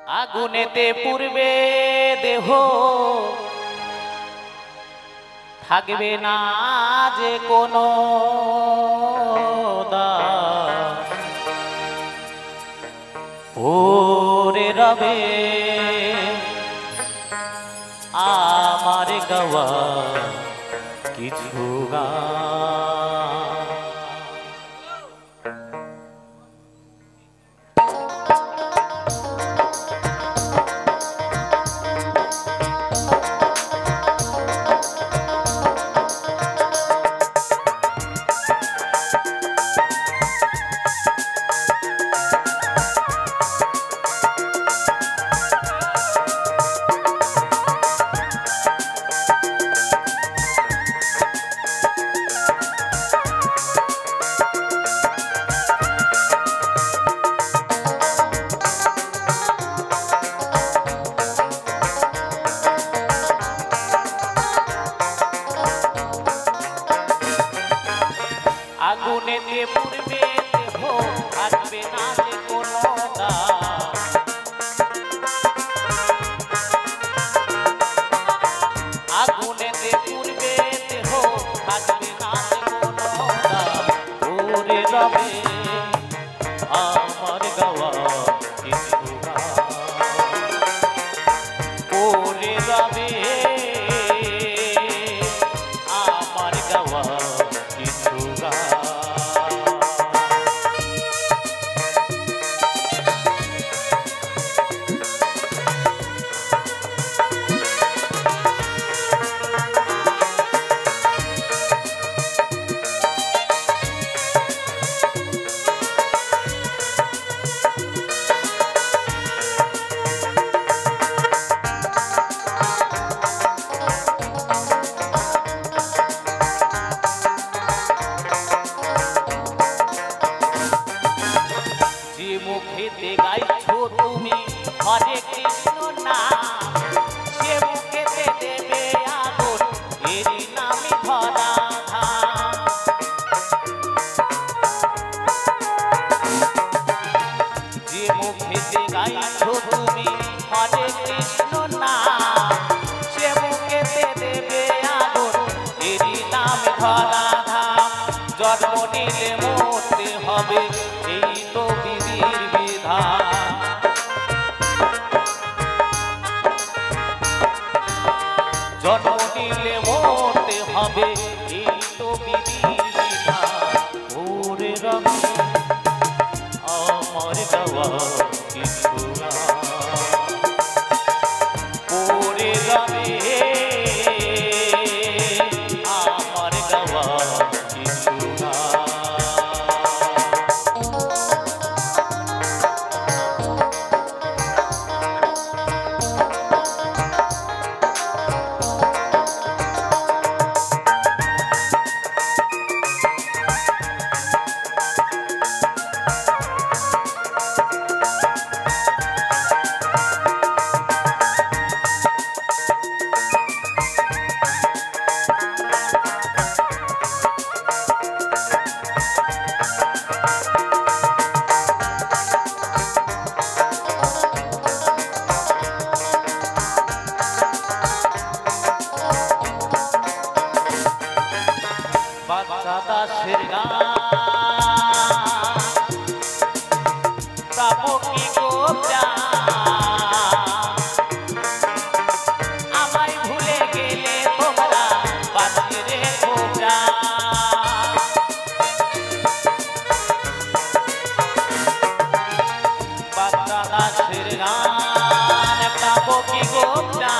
আগুনেতে পুড়বে দেহ থাকবে না যে কোনো দাগ পড়ে রবে আমার গাওয়া কিছু গান। আগুনেতে পুড়বে দেহ থাকবে না যে কোনো দাগ আগুনেতে পুড়বে দেহ থাকবে না যে কোনো দাগ পড়ে রবে আমার গাওয়া কিছু গান পড়ে রবে আমার গাওয়া কিছু গান। মুখেতে গাইছো তুমি হরে কৃষ্ণ নাম সে মুখেতে দেবে আগুন এরই নামে ধরা ধাম। যে মুখেতে গাইছো তুমি হরে কৃষ্ণ নাম সে মুখেতে দেবে আগুন এরই নামে ধরা ধাম। জন্ম নিলে মরতে হবে এই তো বিধির বিধান। জন্ম নিলে মরতে হবে এই তো বিধির বিধান। ওরে রবে আমার গাওয়া কিছু গান ওরে রবে আমার গাওয়া কিছু গান। বাচ্চা দাসের গান প্রাপকি গোপটা আমায় ভুলে গেলে তোমরা বাঁচিয়ে রেখো প্রাণ। বাচ্চা দাসের গান প্রাপকি গোপটা